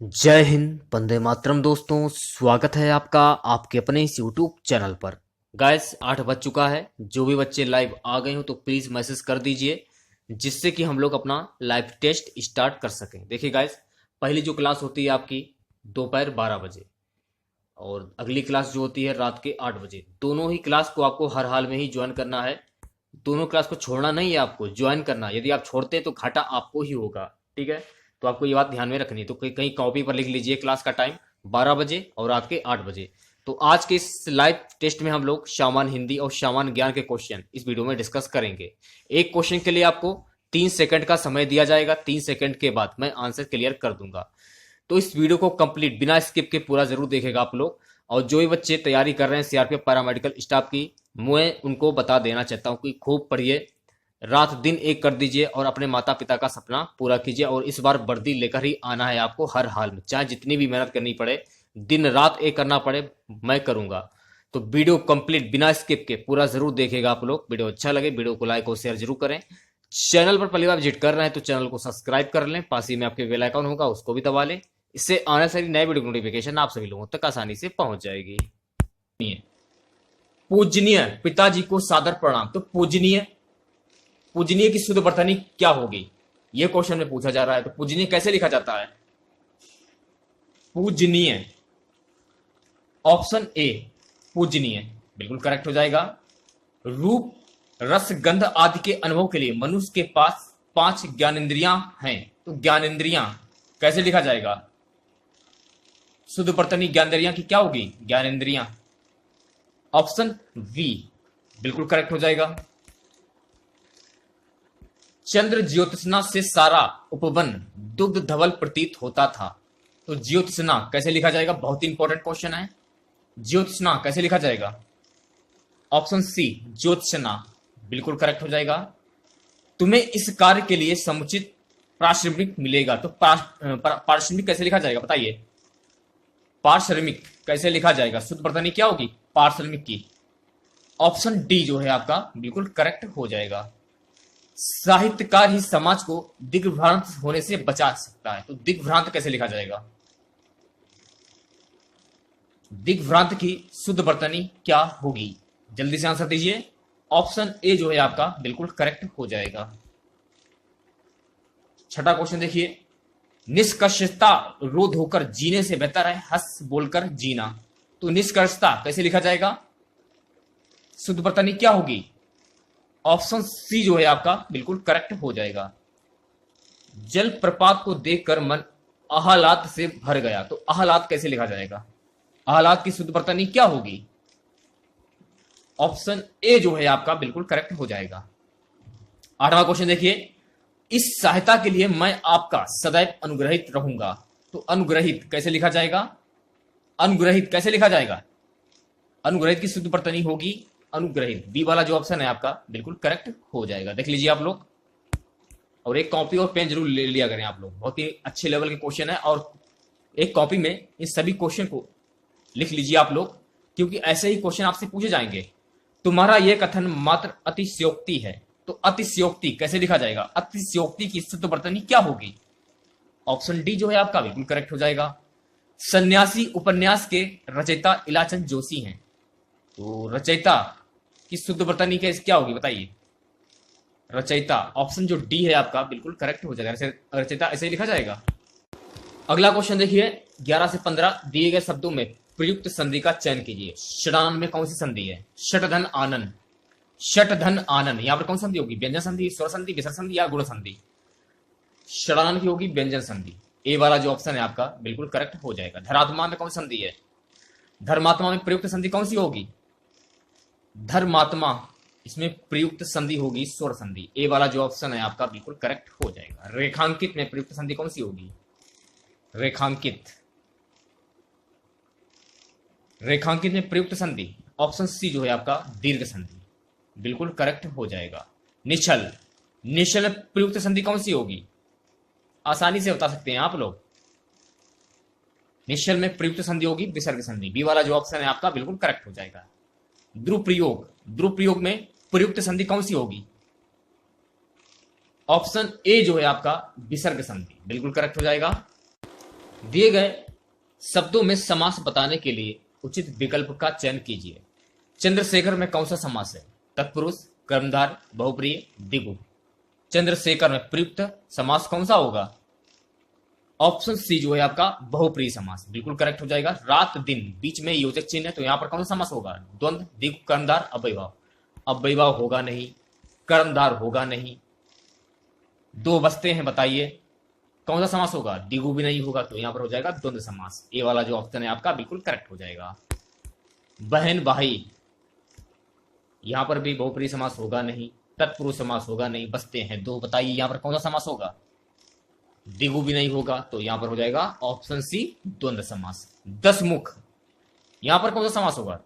जय हिंद, वंदे मातरम। दोस्तों, स्वागत है आपका आपके अपने इस यूट्यूब चैनल पर। गाइस, 8 बज चुका है। जो भी बच्चे लाइव आ गए हो तो प्लीज़ मैसेज कर दीजिए, जिससे कि हम लोग अपना लाइव टेस्ट स्टार्ट कर सकें। देखिए गाइस, पहली जो क्लास होती है आपकी दोपहर 12 बजे, और अगली क्लास जो होती है रात के 8 बजे। दोनों ही क्लास को आपको हर हाल में ही ज्वाइन करना है। दोनों क्लास को छोड़ना नहीं है, आपको ज्वाइन करना है। यदि आप छोड़ते हैं तो घाटा आपको ही होगा। ठीक है, तो आपको ये बात ध्यान में रखनी है। तो कहीं कॉपी पर लिख लीजिए क्लास का टाइम 12 बजे और रात के 8 बजे। तो आज के इस लाइव टेस्ट में हम लोग सामान्य हिंदी और सामान्य ज्ञान के क्वेश्चन इस वीडियो में डिस्कस करेंगे। एक क्वेश्चन के लिए आपको 3 सेकंड का समय दिया जाएगा। 3 सेकंड के बाद मैं आंसर क्लियर कर दूंगा। तो इस वीडियो को कंप्लीट बिना स्किप के पूरा जरूर देखेगा आप लोग। और जो भी बच्चे तैयारी कर रहे हैं सीआरपीएफ पैरामेडिकल स्टाफ की, मैं उनको बता देना चाहता हूं कि खूब पढ़िए, रात दिन एक कर दीजिए और अपने माता पिता का सपना पूरा कीजिए। और इस बार वर्दी लेकर ही आना है आपको हर हाल में, चाहे जितनी भी मेहनत करनी पड़े, दिन रात एक करना पड़े, मैं करूंगा। तो वीडियो कंप्लीट बिना स्किप के पूरा जरूर देखेगा आप लोग। वीडियो अच्छा लगे वीडियो को लाइक और शेयर जरूर करें। चैनल पर पहली बार विजिट कर रहे हैं तो चैनल को सब्सक्राइब कर लें, पास ही में आपके बेल आइकन होगा उसको भी दबा लें। इससे आने वाली नए वीडियो की नोटिफिकेशन आप सभी लोगों तक आसानी से पहुंच जाएगी। पूजनीय पिताजी को सादर प्रणाम। तो पूजनीय, पूजनीय की शुद्ध वर्तनी क्या होगी, यह क्वेश्चन में पूछा जा रहा है। तो पूजनीय कैसे लिखा जाता है? पूजनीय, ऑप्शन ए पूजनीय बिल्कुल करेक्ट हो जाएगा। रूप रस गंध आदि के अनुभव के लिए मनुष्य के पास 5 ज्ञानेंद्रियां हैं। तो ज्ञानेंद्रियां कैसे लिखा जाएगा? शुद्ध वर्तनी ज्ञानेंद्रियां की क्या होगी? ज्ञानेंद्रियां, ऑप्शन बी बिल्कुल करेक्ट हो जाएगा। चंद्र ज्योत्सना से सारा उपवन दुग्ध धवल प्रतीत होता था। तो ज्योत्सना कैसे लिखा जाएगा? बहुत ही इंपॉर्टेंट क्वेश्चन है। ज्योत्सना कैसे लिखा जाएगा? ऑप्शन सी ज्योत्सना बिल्कुल करेक्ट हो जाएगा। तुम्हें इस कार्य के लिए समुचित पारिश्रमिक मिलेगा। तो पारिश्रमिक कैसे लिखा जाएगा बताइए? पारिश्रमिक कैसे लिखा जाएगा? शुद्ध वर्तनी क्या होगी पारिश्रमिक की? ऑप्शन डी जो है आपका बिल्कुल करेक्ट हो जाएगा। साहित्यकार ही समाज को दिग्भ्रांत होने से बचा सकता है। तो दिग्भ्रांत कैसे लिखा जाएगा? दिग्भ्रांत की शुद्ध वर्तनी क्या होगी? जल्दी से आंसर दीजिए। ऑप्शन ए जो है आपका बिल्कुल करेक्ट हो जाएगा। छठा क्वेश्चन देखिए, निष्कर्षता रोध होकर जीने से बेहतर है हंस बोलकर जीना। तो निष्कर्षता कैसे लिखा जाएगा? शुद्ध वर्तनी क्या होगी? ऑप्शन सी जो है आपका बिल्कुल करेक्ट हो जाएगा। जल प्रपात को देखकर मन आह्लाद से भर गया। तो आह्लाद कैसे लिखा जाएगा? आह्लाद की शुद्ध वर्तनी क्या होगी? ऑप्शन ए जो है आपका बिल्कुल करेक्ट हो जाएगा। 8वां क्वेश्चन देखिए, इस सहायता के लिए मैं आपका सदैव अनुग्रहित रहूंगा। तो अनुग्रहित कैसे लिखा जाएगा? अनुग्रहित कैसे लिखा जाएगा? अनुग्रहित की शुद्ध वर्तनी होगी अनुग्रहित। बी वाला जो ऑप्शन है आपका बिल्कुल करेक्ट हो जाएगा। देख लीजिए आप लोग, और एक कॉपी और पेन जरूर ले लिया करें आप लोग, बहुत ही अच्छे लेवल के क्वेश्चन है। और एक कॉपी में इन सभी क्वेश्चन को लिख लीजिए आप लोग, क्योंकि ऐसे ही क्वेश्चन आपसे पूछे जाएंगे। तुम्हारा यह कथन मात्र अतिशयोक्ति है। तो अतिशयोक्ति कैसे लिखा जाएगा? अतिशयोक्ति की शुद्ध वर्तनी क्या होगी? ऑप्शन डी जो है आपका बिल्कुल करेक्ट हो जाएगा। सन्यासी उपन्यास के रचयिता इलाचंद जोशी हैं। तो रचयिता की शुद्ध वर्तनी क्या होगी बताइए? रचयिता, ऑप्शन जो डी है आपका बिल्कुल करेक्ट हो जाएगा। रचयिता ऐसे ही लिखा जाएगा। अगला क्वेश्चन देखिए, 11 से 15 दिए गए शब्दों में प्रयुक्त संधि का चयन कीजिए। षडानन में कौन सी संधि है? षटधन आनन, षटधन आनन, यहां पर कौन संधि होगी? व्यंजन संधि, स्वर संधि, विसर्ग संधि या गुण संधि? षडानन की होगी व्यंजन संधि। ए वाला जो ऑप्शन है आपका बिल्कुल करेक्ट हो जाएगा। धरात्मा में कौन संधि है? धर्मात्मा में प्रयुक्त संधि कौन सी होगी? धर्मात्मा, इसमें प्रयुक्त संधि होगी स्वर संधि। ए वाला जो ऑप्शन है आपका बिल्कुल करेक्ट हो जाएगा। रेखांकित में प्रयुक्त संधि कौन सी होगी? रेखांकित, रेखांकित में प्रयुक्त संधि ऑप्शन सी जो है आपका दीर्घ संधि बिल्कुल करेक्ट हो जाएगा। निश्चल, निश्चल में प्रयुक्त संधि कौन सी होगी? आसानी से बता सकते हैं आप लोग। निश्चल में प्रयुक्त संधि होगी विसर्ग संधि। बी वाला जो ऑप्शन है आपका बिल्कुल करेक्ट हो जाएगा। ध्रुव प्रयोग, ध्रुव प्रयोग में प्रयुक्त संधि कौन सी होगी? ऑप्शन ए जो है आपका विसर्ग संधि बिल्कुल करेक्ट हो जाएगा। दिए गए शब्दों में समास बताने के लिए उचित विकल्प का चयन कीजिए। चंद्रशेखर में कौन सा समास है? तत्पुरुष, कर्मधार, बहुप्रिय, द्विगु। चंद्रशेखर में प्रयुक्त समास कौन सा होगा? ऑप्शन सी जो है आपका बहुप्रिय समास, बिल्कुल करेक्ट हो जाएगा। रात दिन बीच में योजक चिन्ह है, तो यहां पर कौन सा समास होगा? द्वंद्व, द्विगु, कर्मधार, अव्ययभाव। अव्ययभाव होगा नहीं, कर्मधार होगा नहीं, दो बचते हैं, बताइए कौन सा समास होगा? द्विगु भी नहीं होगा, तो यहां पर हो जाएगा द्वंद्व समास। ए वाला जो ऑप्शन है आपका बिल्कुल करेक्ट हो जाएगा। बहन भाई, यहां पर भी बहुप्रिय समास होगा नहीं, तत्पुरुष समास होगा नहीं, बचते हैं दो, बताइए यहां पर कौन सा समास होगा? द्विगु भी नहीं होगा, तो यहां पर हो जाएगा ऑप्शन सी द्वंद्व समास। दसमुख, यहां पर कौन सा समास होगा?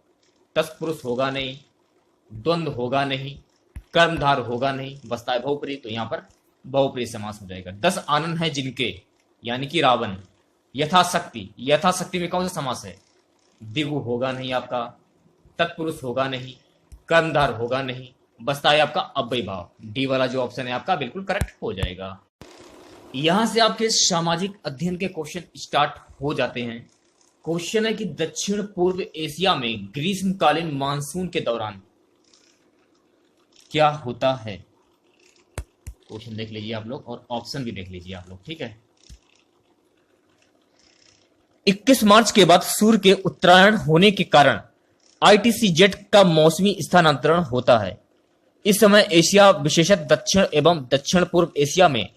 तत्पुरुष होगा नहीं, द्वंद्व होगा नहीं, कर्मधार होगा नहीं, बचता है बहुप्रिय, तो यहां पर बहुप्रिय समास हो जाएगा। 10 आनंद हैं जिनके, यानी कि रावण। यथाशक्ति, यथाशक्ति में कौन सा समास है? द्विगु होगा नहीं आपका, तत्पुरुष होगा नहीं, कर्मधार होगा नहीं, बचता है आपका अव्ययभाव। डी वाला जो ऑप्शन है आपका बिल्कुल करेक्ट हो जाएगा। यहां से आपके सामाजिक अध्ययन के क्वेश्चन स्टार्ट हो जाते हैं। क्वेश्चन है कि दक्षिण पूर्व एशिया में ग्रीष्मकालीन मानसून के दौरान क्या होता है? क्वेश्चन देख लीजिए आप लोग और ऑप्शन भी देख लीजिए आप लोग, ठीक है। 21 मार्च के बाद सूर्य के उत्तरायण होने के कारण आईटीसी जेट का मौसमी स्थानांतरण होता है। इस समय एशिया, विशेषतः दक्षिण एवं दक्षिण पूर्व एशिया में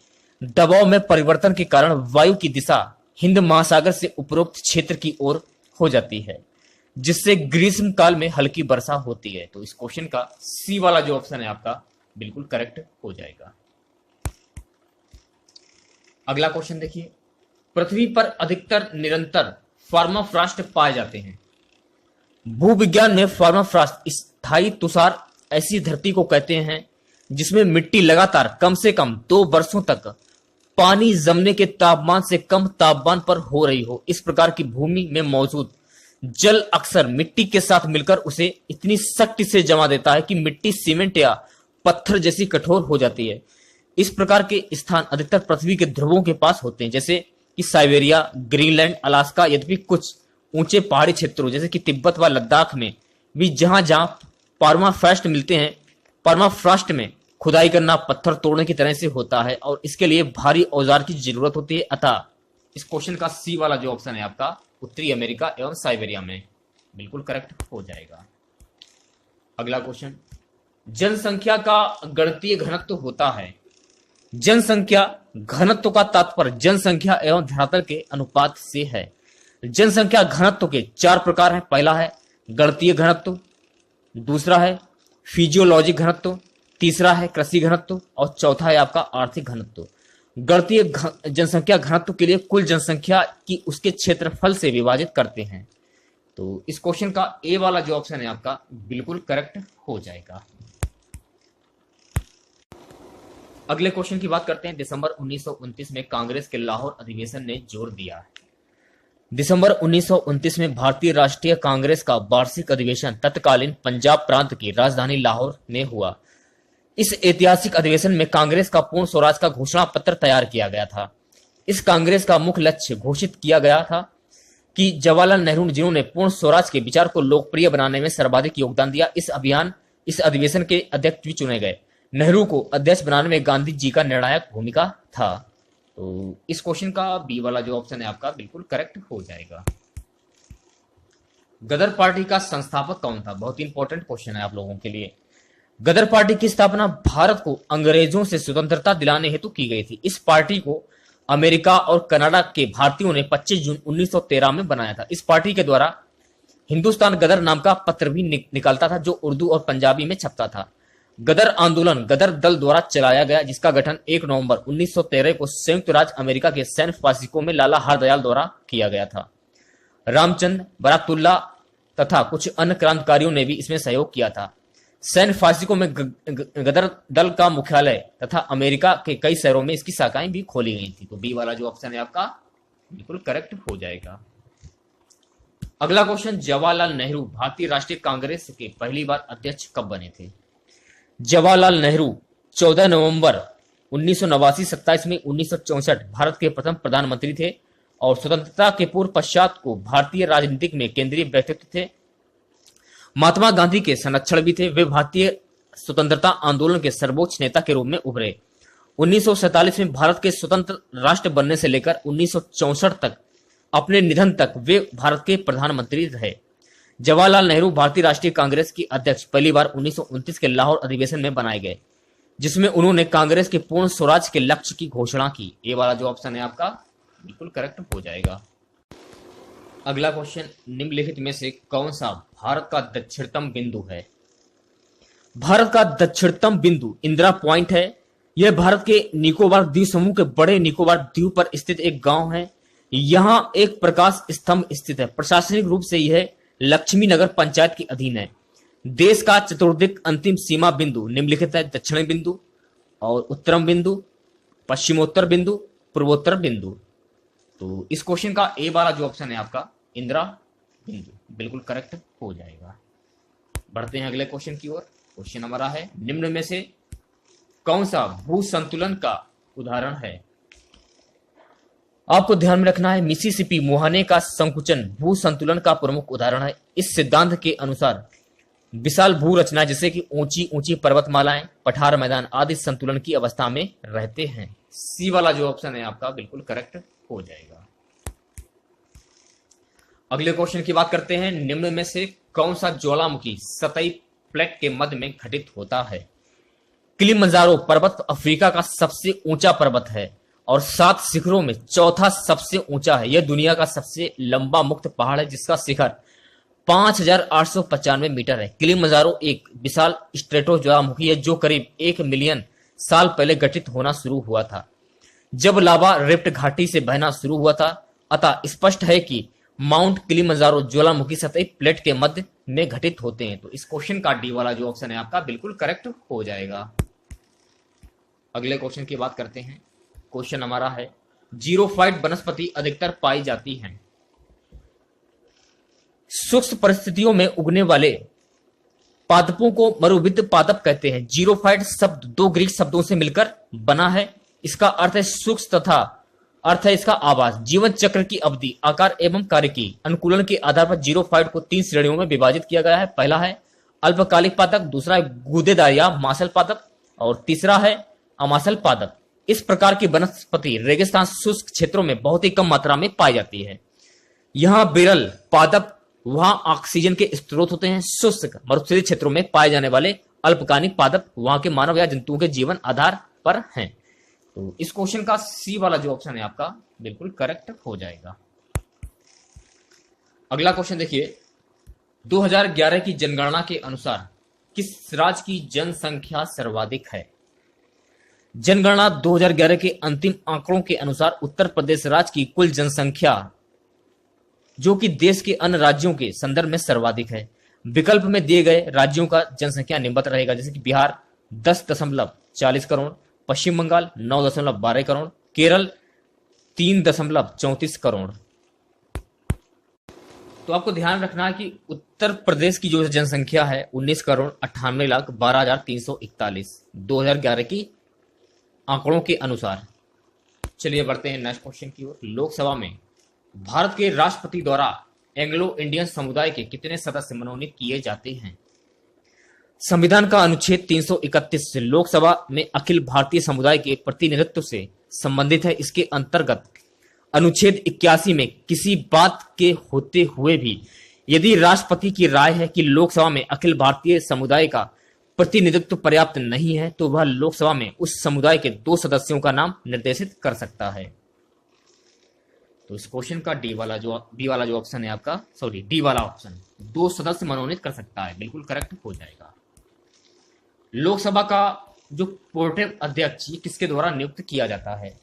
दबाव में परिवर्तन के कारण वायु की दिशा हिंद महासागर से उपरोक्त क्षेत्र की ओर हो जाती है, जिससे ग्रीष्म काल में हल्की वर्षा होती है। तो इस क्वेश्चन का सी वाला जो ऑप्शन है आपका बिल्कुल करेक्ट हो जाएगा। अगला क्वेश्चन देखिए, पृथ्वी पर अधिकतर निरंतर पर्माफ्रॉस्ट पाए जाते हैं। भूविज्ञान में पर्माफ्रॉस्ट स्थायी तुषार ऐसी धरती को कहते हैं जिसमें मिट्टी लगातार कम से कम 2 वर्षों तक पानी जमने के तापमान से कम तापमान पर हो रही हो। इस प्रकार की भूमि में मौजूद जल अक्सर मिट्टी के साथ मिलकर उसे इतनी शक्ति से जमा देता है कि मिट्टी सीमेंट या पत्थर जैसी कठोर हो जाती है। इस प्रकार के स्थान अधिकतर पृथ्वी के ध्रुवों के पास होते हैं, जैसे कि साइबेरिया, ग्रीनलैंड, अलास्का। यद्यपि कुछ ऊंचे पहाड़ी क्षेत्रों जैसे कि तिब्बत व लद्दाख में भी जहां जहां पर्माफ्रॉस्ट मिलते हैं, पर्माफ्रॉस्ट में खुदाई करना पत्थर तोड़ने की तरह से होता है और इसके लिए भारी औजार की जरूरत होती है। अतः इस क्वेश्चन का सी वाला जो ऑप्शन है आपका उत्तरी अमेरिका एवं साइबेरिया में बिल्कुल करेक्ट हो जाएगा। अगला क्वेश्चन, जनसंख्या का गणितीय घनत्व होता है। जनसंख्या घनत्व का तात्पर्य जनसंख्या एवं धरातल के अनुपात से है। जनसंख्या घनत्व के 4 प्रकार हैं। पहला है गणितीय घनत्व, दूसरा है फिजियोलॉजिक घनत्व, तीसरा है कृषि घनत्व और चौथा है आपका आर्थिक घनत्व। गणितीय जनसंख्या घनत्व के लिए कुल जनसंख्या की उसके क्षेत्रफल से विभाजित करते हैं। तो इस क्वेश्चन का ए वाला जो ऑप्शन है आपका बिल्कुल करेक्ट हो जाएगा। अगले क्वेश्चन की बात करते हैं। दिसंबर 1929 में कांग्रेस के लाहौर अधिवेशन ने जोर दिया। दिसंबर 1929 में भारतीय राष्ट्रीय कांग्रेस का वार्षिक अधिवेशन तत्कालीन पंजाब प्रांत की राजधानी लाहौर में हुआ। इस ऐतिहासिक अधिवेशन में कांग्रेस का पूर्ण स्वराज का घोषणा पत्र तैयार किया गया था। इस कांग्रेस का मुख्य लक्ष्य घोषित किया गया था कि जवाहरलाल नेहरू, जिन्होंने पूर्ण स्वराज के विचार को लोकप्रिय बनाने में सर्वाधिक योगदान दिया, इस अधिवेशन के अध्यक्ष भी चुने गए। नेहरू को अध्यक्ष बनाने में गांधी जी का निर्णायक भूमिका था। तो इस क्वेश्चन का बी वाला जो ऑप्शन है आपका बिल्कुल करेक्ट हो जाएगा। गदर पार्टी का संस्थापक कौन था? बहुत ही इंपॉर्टेंट क्वेश्चन है आप लोगों के लिए। गदर पार्टी की स्थापना भारत को अंग्रेजों से स्वतंत्रता दिलाने हेतु की गई थी। इस पार्टी को अमेरिका और कनाडा के भारतीयों ने 25 जून 1913 में बनाया था। इस पार्टी के द्वारा हिंदुस्तान गदर नाम का पत्र भी निकलता था, जो उर्दू और पंजाबी में छपता था। गदर आंदोलन गदर दल द्वारा चलाया गया, जिसका गठन 1 नवंबर 1913 को संयुक्त राज्य अमेरिका के सैन फ्रांसिस्को में लाला हरदयाल द्वारा किया गया था। रामचंद्र, बराकतुल्ला तथा कुछ अन्य क्रांतिकारियों ने भी इसमें सहयोग किया था। सैन फ्रांसिस्को में गदर दल का मुख्यालय तथा अमेरिका के कई शहरों में इसकी शाखाएं भी खोली गई थी। तो बी वाला जो ऑप्शन है आपका बिल्कुल करेक्ट हो जाएगा। अगला क्वेश्चन, जवाहरलाल नेहरू भारतीय राष्ट्रीय कांग्रेस के पहली बार अध्यक्ष कब बने थे? जवाहरलाल नेहरू 14 नवंबर 1989 27 में 1964 भारत के प्रथम प्रधानमंत्री थे और स्वतंत्रता के पूर्व पश्चात को भारतीय राजनीतिक में केंद्रीय व्यक्तित्व थे। महात्मा गांधी के संरक्षण भी थे। वे भारतीय स्वतंत्रता आंदोलन के सर्वोच्च नेता के रूप में उभरे। 1947 में भारत के स्वतंत्र राष्ट्र बनने से लेकर 1964 तक अपने निधन तक वे भारत के प्रधानमंत्री रहे। जवाहरलाल नेहरू भारतीय राष्ट्रीय कांग्रेस की अध्यक्ष पहली बार 1929 के लाहौर अधिवेशन में बनाए गए, जिसमें उन्होंने कांग्रेस के पूर्ण स्वराज के लक्ष्य की घोषणा की। ये वाला जो ऑप्शन है आपका बिल्कुल करेक्ट हो जाएगा। अगला क्वेश्चन, निम्नलिखित में से कौन सा भारत का दक्षिणतम बिंदु है? भारत का दक्षिणतम बिंदु इंदिरा पॉइंट है। यह भारत के निकोबार द्वीप समूह के बड़े निकोबार द्वीप पर स्थित एक गांव है। यहां एक प्रकाश स्तंभ स्थित है। प्रशासनिक रूप से यह लक्ष्मी नगर पंचायत के अधीन है। देश का चतुर्दिक अंतिम सीमा बिंदु निम्नलिखित है: दक्षिणी बिंदु और उत्तरम बिंदु, पश्चिमोत्तर बिंदु, पूर्वोत्तर बिंदु। तो इस क्वेश्चन का ए वाला जो ऑप्शन है आपका इंदिरा बिंदु बिल्कुल करेक्ट हो जाएगा। बढ़ते हैं अगले क्वेश्चन की ओर। क्वेश्चन हमारा है, निम्न में से कौन सा भू संतुलन का उदाहरण है? आपको ध्यान में रखना है, मिसिसिपी मुहाने का संकुचन भू संतुलन का प्रमुख उदाहरण है। इस सिद्धांत के अनुसार विशाल भू रचना जैसे कि ऊंची ऊंची पर्वतमालाएं, पठार मैदान आदि संतुलन की अवस्था में रहते हैं। सी वाला जो ऑप्शन है आपका बिल्कुल करेक्ट हो जाएगा। अगले क्वेश्चन की बात करते हैं, निम्न में से कौन सा ज्वालामुखी सतही प्लेट के मध्य में घटित होता है? किलिमंजारो पर्वत अफ्रीका का सबसे ऊंचा पर्वत है और 7 शिखरों में चौथा सबसे ऊंचा है। यह दुनिया का सबसे लंबा मुक्त पहाड़ है, जिसका शिखर 5895 मीटर है। किलिमंजारो एक विशाल स्ट्रेटो ज्वालामुखी है जो करीब 1 मिलियन साल पहले गठित होना शुरू हुआ था, जब लावा रिफ्ट घाटी से बहना शुरू हुआ था। अतः स्पष्ट है कि माउंट किलिमंजारो ज्वालामुखी सतही प्लेट के मध्य में घटित होते हैं। तो इस क्वेश्चन का डी वाला जो ऑप्शन है आपका बिल्कुल करेक्ट हो जाएगा। अगले क्वेश्चन की बात करते हैं। क्वेश्चन हमारा है, जीरोफाइट वनस्पति अधिकतर पाई जाती हैं। सूक्ष्म परिस्थितियों में उगने वाले पादपों को मरुविद पादप कहते हैं। जीरोफाइट शब्द 2 ग्रीक शब्दों से मिलकर बना है। इसका अर्थ है सूक्ष्म तथा अर्थ है इसका आवास। जीवन चक्र की अवधि, आकार एवं कार्य की अनुकूलन के आधार पर जीरोफाइट को 3 श्रेणियों में विभाजित किया गया है। पहला है अल्पकालिक पादप, दूसरा है गूदेदार या मासल पादप और तीसरा है अमासल पादप। इस प्रकार की वनस्पति रेगिस्तान शुष्क क्षेत्रों में बहुत ही कम मात्रा में पाई जाती है। यहां बिरल पादप वहां ऑक्सीजन के स्रोत होते हैं। शुष्क मरुस्थलीय क्षेत्रों में पाए जाने वाले अल्पकालिक पादप वहां के मानव या जंतुओं के जीवन आधार पर हैं। तो इस क्वेश्चन का सी वाला जो ऑप्शन है आपका बिल्कुल करेक्ट हो जाएगा। अगला क्वेश्चन देखिए, 2011 की जनगणना के अनुसार किस राज्य की जनसंख्या सर्वाधिक है? जनगणना 2011 के अंतिम आंकड़ों के अनुसार उत्तर प्रदेश राज्य की कुल जनसंख्या, जो कि देश के अन्य राज्यों के संदर्भ में सर्वाधिक है। विकल्प में दिए गए राज्यों का जनसंख्या निम्नवत रहेगा, जैसे कि बिहार 10.40 करोड़, पश्चिम बंगाल 9.12 करोड़, केरल 3.34 करोड़। तो आपको ध्यान रखना है कि उत्तर प्रदेश की जो जनसंख्या है 19,98,12,341 2011 की आंकड़ों के अनुसार। चलिए बढ़ते हैं नेक्स्ट क्वेश्चन की ओर। लोकसभा में भारत के राष्ट्रपति द्वारा एंग्लो इंडियन समुदाय के कितने सदस्य मनोनीत किए जाते हैं? संविधान का अनुच्छेद 331 से लोकसभा में अखिल भारतीय समुदाय के प्रतिनिधित्व से संबंधित है। इसके अंतर्गत अनुच्छेद 81 में किसी बात के होते हुए भी यदि राष्ट्रपति की राय है कि लोकसभा में अखिल भारतीय समुदाय का प्रतिनिधित्व पर्याप्त नहीं है, तो वह लोकसभा में उस समुदाय के 2 सदस्यों का नाम निर्देशित कर सकता है। तो इस क्वेश्चन का बी वाला जो ऑप्शन है आपका, डी वाला ऑप्शन 2 सदस्य मनोनीत कर सकता है, बिल्कुल करेक्ट हो जाएगा। लोकसभा का जो प्रोटेम अध्यक्ष किसके द्वारा नियुक्त किया जाता है?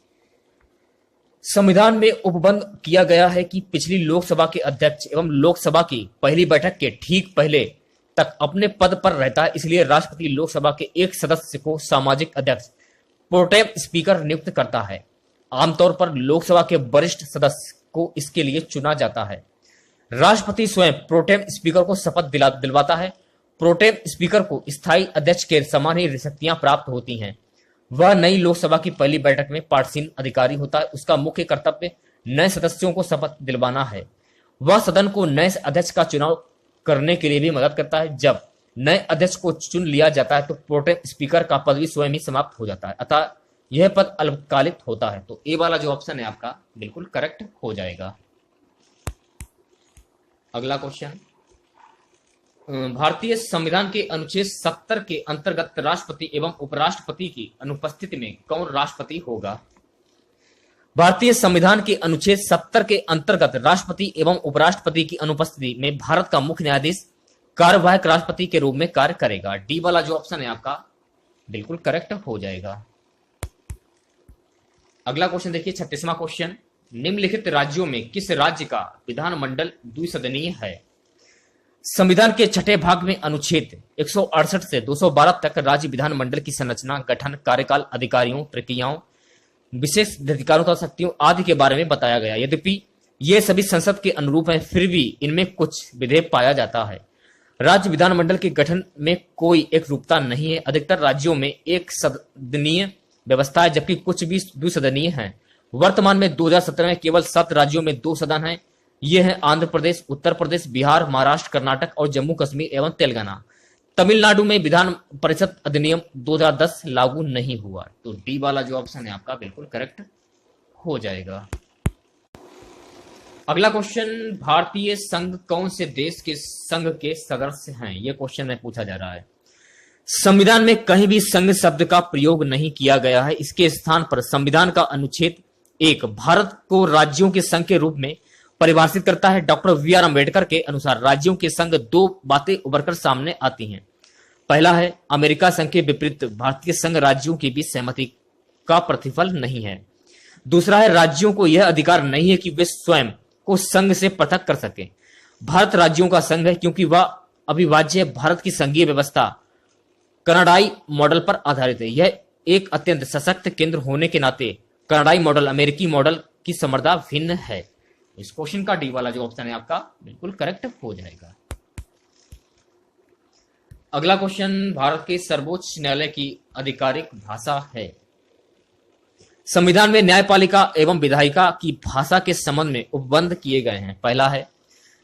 संविधान में उपबंध किया गया है कि पिछली लोकसभा के अध्यक्ष एवं लोकसभा की पहली बैठक के ठीक पहले तक अपने पद पर रहता है। इसलिए राष्ट्रपति लोकसभा के एक सदस्य को सामाजिक अध्यक्ष प्रोटेम स्पीकर नियुक्त करता है। आमतौर पर लोकसभा के वरिष्ठ सदस्य को इसके लिए चुना जाता है। राष्ट्रपति स्वयं प्रोटेम स्पीकर को शपथ दिलवाता है। प्रोटेम स्पीकर को स्थायी अध्यक्ष के समान ही शक्तियां प्राप्त होती हैं। वह नई लोकसभा की पहली बैठक में पार्टीसीन अधिकारी होता है। उसका मुख्य कर्तव्य नए सदस्यों को शपथ दिलवाना है। वह सदन को नए अध्यक्ष का चुनाव करने के लिए भी मदद करता है। जब नए अध्यक्ष को चुन लिया जाता है तो प्रोटेम स्पीकर का पद भी स्वयं ही समाप्त हो जाता है, अतः यह पद अल्पकालिक होता है। तो ए वाला जो ऑप्शन है आपका बिल्कुल करेक्ट हो जाएगा। अगला क्वेश्चन, भारतीय संविधान के अनुच्छेद 70 के अंतर्गत राष्ट्रपति एवं उपराष्ट्रपति की अनुपस्थिति में कौन राष्ट्रपति होगा? भारतीय संविधान के अनुच्छेद 70 के अंतर्गत राष्ट्रपति एवं उपराष्ट्रपति की अनुपस्थिति में भारत का मुख्य न्यायाधीश कार्यवाहक राष्ट्रपति के रूप में कार्य करेगा। डी वाला जो ऑप्शन है आपका बिल्कुल करेक्ट हो जाएगा। अगला क्वेश्चन देखिए, 36वां क्वेश्चन, निम्नलिखित राज्यों में किस राज्य का विधानमंडल द्विसदनीय है? संविधान के छठे भाग में अनुच्छेद 168 से 212 तक राज्य विधानमंडल की संरचना, गठन, कार्यकाल, अधिकारियों, प्रक्रियाओं, विशेष अधिकारों तथा शक्तियों आदि के बारे में बताया गया। यद्यपि ये सभी संसद के अनुरूप हैं, फिर भी इनमें कुछ विभेद पाया जाता है। राज्य विधानमंडल के गठन में कोई एक रूपता नहीं है। अधिकतर राज्यों में एक सदनीय व्यवस्था है, जबकि कुछ भी द्विसदनीय है। वर्तमान में 2017 में केवल 7 राज्यों में 2 सदन हैं। ये हैं आंध्र प्रदेश, उत्तर प्रदेश, बिहार, महाराष्ट्र, कर्नाटक और जम्मू कश्मीर एवं तेलंगाना। तमिलनाडु में विधान परिषद अधिनियम 2010 लागू नहीं हुआ। तो डी वाला जो ऑप्शन है आपका बिल्कुल करेक्ट हो जाएगा। अगला क्वेश्चन, भारतीय संघ कौन से देश के संघ के सदस्य हैं? यह क्वेश्चन में पूछा जा रहा है। संविधान में कहीं भी संघ शब्द का प्रयोग नहीं किया गया है। इसके स्थान पर संविधान का अनुच्छेद 1 भारत को राज्यों के संघ के रूप में परिभाषित करता है। Doctor VR. अम्बेडकर के अनुसार राज्यों के संघ 2 बातें उभरकर सामने आती हैं। पहला है, अमेरिका संघ के विपरीत भारतीय संघ राज्यों के बीच सहमति का प्रतिफल नहीं है। दूसरा है, राज्यों को यह अधिकार नहीं है कि वे स्वयं को संघ से पृथक कर सके। भारत राज्यों का संघ है क्योंकि वह अविभाज्य है। भारत की संघीय व्यवस्था कनाडाई मॉडल पर आधारित है। यह एक अत्यंत सशक्त केंद्र होने के नाते कनाडाई मॉडल अमेरिकी मॉडल की समर्था भिन्न है। इस क्वेश्चन का डी वाला जो ऑप्शन है आपका बिल्कुल करेक्ट हो जाएगा। अगला क्वेश्चन, भारत के सर्वोच्च न्यायालय की आधिकारिक भाषा है। संविधान में न्यायपालिका एवं विधायिका की भाषा के संबंध में उपबंध किए गए हैं। पहला है,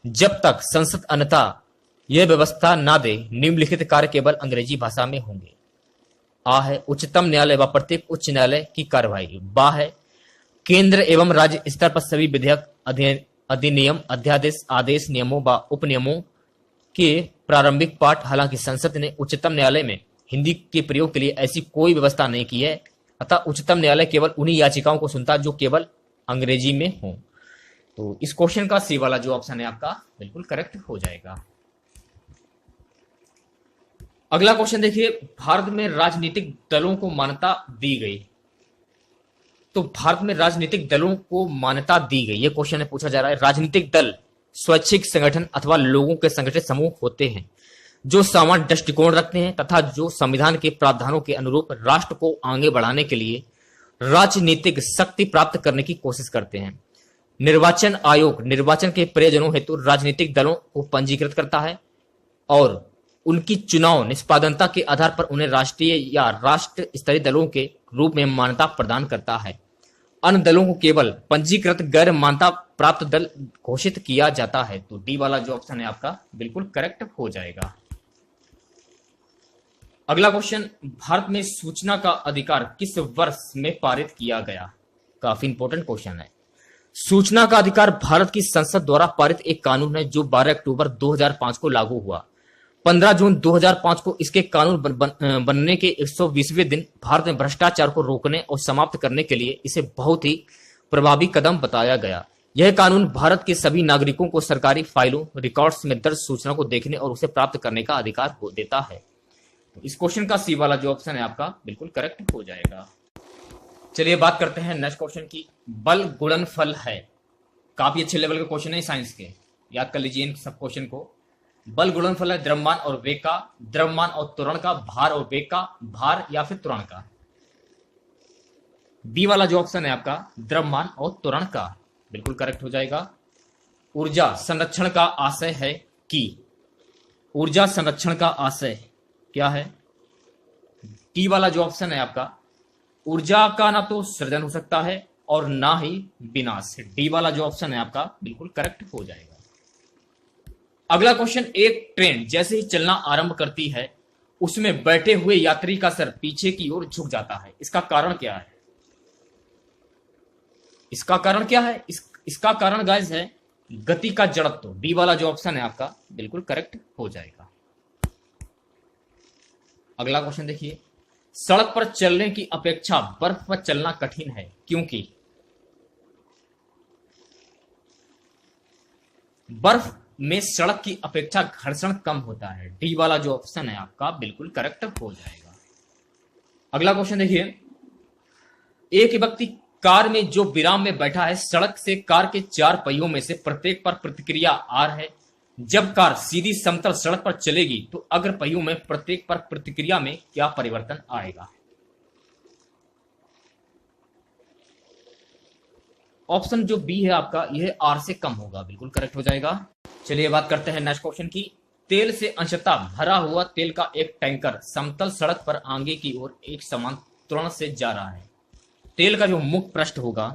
जब तक संसद अन्यथा यह व्यवस्था ना दे, निम्नलिखित कार्य केवल अंग्रेजी भाषा में होंगे। आ है, उच्चतम न्यायालय व प्रत्येक उच्च न्यायालय की कार्यवाही। बा है, केंद्र एवं राज्य स्तर पर सभी विधेयक, अधिनियम, अध्यादेश, आदेश, नियमों व उपनियमों के प्रारंभिक पाठ। हालांकि संसद ने उच्चतम न्यायालय में हिंदी के प्रयोग के लिए ऐसी कोई व्यवस्था नहीं की है, अतः उच्चतम न्यायालय केवल उन्हीं याचिकाओं को सुनता जो केवल अंग्रेजी में हो। तो इस क्वेश्चन का सी वाला जो ऑप्शन है आपका बिल्कुल करेक्ट हो जाएगा। अगला क्वेश्चन देखिए, भारत में राजनीतिक दलों को मान्यता दी गई। तो भारत में राजनीतिक दलों को मान्यता दी गई, यह क्वेश्चन है पूछा जा रहा है। राजनीतिक दल स्वैच्छिक संगठन अथवा लोगों के संगठित समूह होते हैं जो समान दृष्टिकोण रखते हैं तथा जो संविधान के प्रावधानों के अनुरूप राष्ट्र को आगे बढ़ाने के लिए राजनीतिक शक्ति प्राप्त करने की कोशिश करते हैं। निर्वाचन आयोग निर्वाचन के प्रयोजनों हेतु राजनीतिक दलों को पंजीकृत करता है और उनकी चुनाव निष्पादनता के आधार पर उन्हें राष्ट्रीय या राष्ट्र स्तरीय दलों के रूप में मान्यता प्रदान करता है। अन्य दलों को केवल पंजीकृत गैर मान्यता प्राप्त दल घोषित किया जाता है। तो डी वाला जो ऑप्शन है आपका बिल्कुल करेक्ट हो जाएगा। अगला क्वेश्चन, भारत में सूचना का अधिकार किस वर्ष में पारित किया गया? काफी इंपॉर्टेंट क्वेश्चन है। सूचना का अधिकार भारत की संसद द्वारा पारित एक कानून है जो 12 अक्टूबर 2005 को लागू हुआ। 15 जून 2005 को इसके कानून बनने के 120वें दिन भारत में भ्रष्टाचार को रोकने और समाप्त करने के लिए इसे बहुत ही प्रभावी कदम बताया गया। यह कानून भारत के सभी नागरिकों को सरकारी फाइलों, रिकॉर्ड्स में दर्ज सूचना को देखने और उसे प्राप्त करने का अधिकार देता है। तो इस क्वेश्चन का सी वाला जो ऑप्शन है आपका बिल्कुल करेक्ट हो जाएगा। चलिए बात करते हैं नेक्स्ट क्वेश्चन की। बल गुणनफल है, काफी अच्छे लेवल के क्वेश्चन है साइंस के, याद कर लीजिए इन सब क्वेश्चन को। बल गुणनफल है द्रव्यमान और वेग का, द्रव्यमान और त्वरण का, भार और वेग का, भार या फिर त्वरण का। बी वाला जो ऑप्शन है आपका द्रव्यमान और त्वरण का बिल्कुल करेक्ट हो जाएगा। ऊर्जा संरक्षण का आशय है कि, ऊर्जा संरक्षण का आशय क्या है? टी वाला जो ऑप्शन है आपका, ऊर्जा का ना तो सृजन हो सकता है और ना ही विनाश। डी वाला जो ऑप्शन है आपका बिल्कुल करेक्ट हो जाएगा। अगला क्वेश्चन, एक ट्रेन जैसे ही चलना आरंभ करती है उसमें बैठे हुए यात्री का सर पीछे की ओर झुक जाता है, इसका कारण क्या है? इसका कारण क्या है? इसका कारण गाइस है गति का जड़त्व। बी वाला जो ऑप्शन है आपका बिल्कुल करेक्ट हो जाएगा। अगला क्वेश्चन देखिए, सड़क पर चलने की अपेक्षा बर्फ पर चलना कठिन है क्योंकि बर्फ में सड़क की अपेक्षा घर्षण कम होता है। डी वाला जो ऑप्शन है आपका बिल्कुल करेक्ट हो जाएगा। अगला क्वेश्चन देखिए, एक व्यक्ति कार में जो विराम में बैठा है, सड़क से कार के 4 पहियों में से प्रत्येक पर प्रतिक्रिया आर है। जब कार सीधी समतल सड़क पर चलेगी तो अग्र पहियों में प्रत्येक पर प्रतिक्रिया में क्या परिवर्तन आएगा? ऑप्शन जो बी है आपका यह आर से कम होगा, बिल्कुल करेक्ट हो जाएगा। चलिए बात करते हैं नेक्स्ट क्वेश्चन की। तेल से अंशतः भरा हुआ तेल का एक टैंकर समतल सड़क पर आगे की ओर एक समान त्वरण से जा रहा है। तेल का जो मुख्य पृष्ठ होगा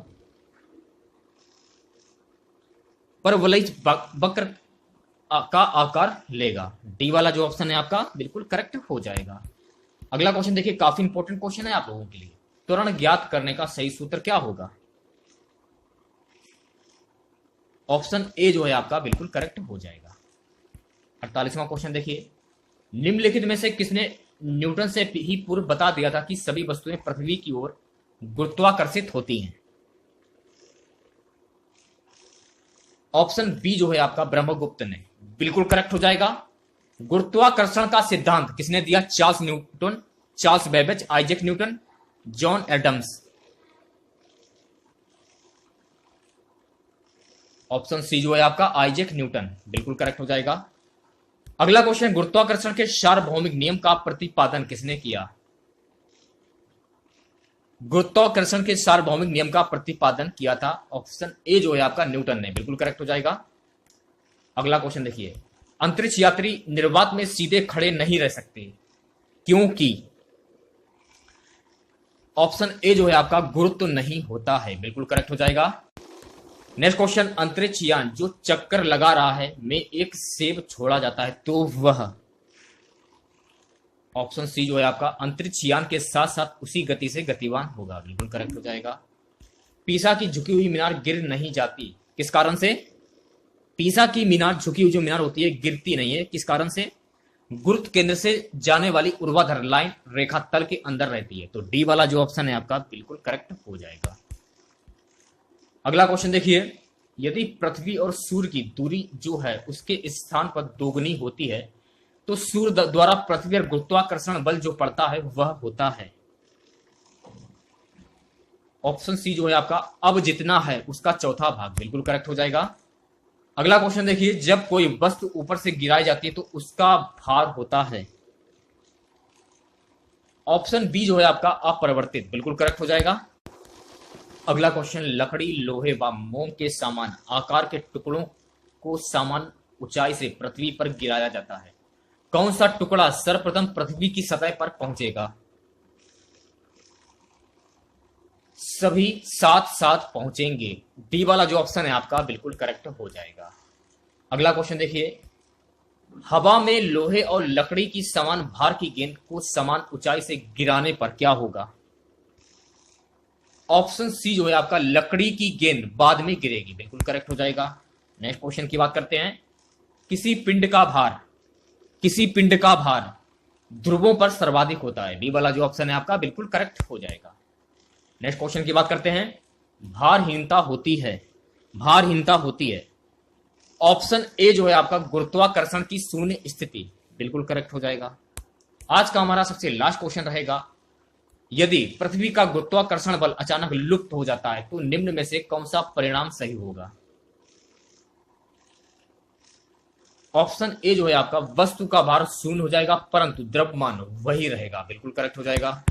परवलयिक वक्र का आकार लेगा। डी वाला जो ऑप्शन है आपका बिल्कुल करेक्ट हो जाएगा। अगला क्वेश्चन देखिए, काफी इंपॉर्टेंट क्वेश्चन है आप लोगों के लिए। त्वरण ज्ञात करने का सही सूत्र क्या होगा? ऑप्शन ए जो है आपका बिल्कुल करेक्ट हो जाएगा। 48वां क्वेश्चन देखिए, निम्नलिखित में से किसने न्यूटन से ही पूर्व बता दिया था कि सभी वस्तुएं पृथ्वी की ओर गुरुत्वाकर्षित होती हैं? ऑप्शन बी जो है आपका ब्रह्मगुप्त ने, बिल्कुल करेक्ट हो जाएगा। गुरुत्वाकर्षण का सिद्धांत किसने दिया? Charles Newton, Charles Babbage, Isaac Newton, John Adams. Option C जो है आपका आइजैक न्यूटन, बिल्कुल करेक्ट हो जाएगा। अगला क्वेश्चन, गुरुत्वाकर्षण के सार्वभौमिक नियम का प्रतिपादन किसने किया? गुरुत्वाकर्षण के सार्वभौमिक नियम का प्रतिपादन किया था। ऑप्शन ए जो है आपका न्यूटन ने, बिल्कुल करेक्ट हो जाएगा। अगला क्वेश्चन देखिए, अंतरिक्ष यात्री निर्वात में सीधे खड़े नहीं रह सकते क्योंकि ऑप्शन ए जो है आपका गुरुत्व नहीं होता है, बिल्कुल करेक्ट हो जाएगा। नेक्स्ट क्वेश्चन, अंतरिक्ष यान जो चक्कर लगा रहा है में एक सेब छोड़ा जाता है तो वह? ऑप्शन सी जो है आपका अंतरिक्ष यान के साथ साथ उसी गति से गतिवान होगा, बिल्कुल करेक्ट हो जाएगा। पीसा की झुकी हुई मीनार गिर नहीं जाती, किस कारण से? पीसा की मीनार, झुकी हुई जो मीनार होती है, गिरती नहीं है, किस कारण से? गुरुत्व केंद्र से जाने वाली ऊर्ध्वाधर लाइन रेखा तल के अंदर रहती है। तो डी वाला जो ऑप्शन है आपका बिल्कुल करेक्ट हो जाएगा। अगला क्वेश्चन देखिए, यदि पृथ्वी और सूर्य की दूरी जो है उसके स्थान पर दोगुनी होती है तो सूर्य द्वारा पृथ्वी पर गुरुत्वाकर्षण बल जो पड़ता है वह होता है। ऑप्शन सी जो है आपका अब जितना है उसका चौथा भाग, बिल्कुल करेक्ट हो जाएगा। अगला क्वेश्चन देखिए, जब कोई वस्तु ऊपर से गिराई जाती है तो उसका भार होता है। ऑप्शन बी जो है आपका अपरिवर्तित, बिल्कुल करेक्ट हो जाएगा। अगला क्वेश्चन, लकड़ी, लोहे व मोम के समान आकार के टुकड़ों को समान ऊंचाई से पृथ्वी पर गिराया जाता है। कौन सा टुकड़ा सर्वप्रथम पृथ्वी की सतह पर पहुंचेगा? सभी साथ साथ पहुंचेंगे। डी वाला जो ऑप्शन है आपका बिल्कुल करेक्ट हो जाएगा। अगला क्वेश्चन देखिए, हवा में लोहे और लकड़ी की समान भार की गेंद को समान ऊंचाई से गिराने पर क्या होगा? ऑप्शन सी जो है आपका लकड़ी की गेंद बाद में गिरेगी, बिल्कुल करेक्ट हो जाएगा। नेक्स्ट क्वेश्चन की बात करते हैं, किसी पिंड का भार ध्रुवों पर सर्वाधिक होता है। बी वाला जो ऑप्शन है आपका बिल्कुल करेक्ट हो जाएगा। नेक्स्ट क्वेश्चन की बात करते हैं, भारहीनता होती है। ऑप्शन ए जो है आपका गुरुत्वाकर्षण की शून्य स्थिति, बिल्कुल करेक्ट हो जाएगा। आज का हमारा सबसे लास्ट क्वेश्चन रहेगा, यदि पृथ्वी का गुरुत्वाकर्षण बल अचानक लुप्त हो जाता है तो निम्न में से कौन सा परिणाम सही होगा? ऑप्शन ए जो है आपका वस्तु का भार शून्य हो जाएगा परंतु द्रव्यमान वही रहेगा, बिल्कुल करेक्ट हो जाएगा।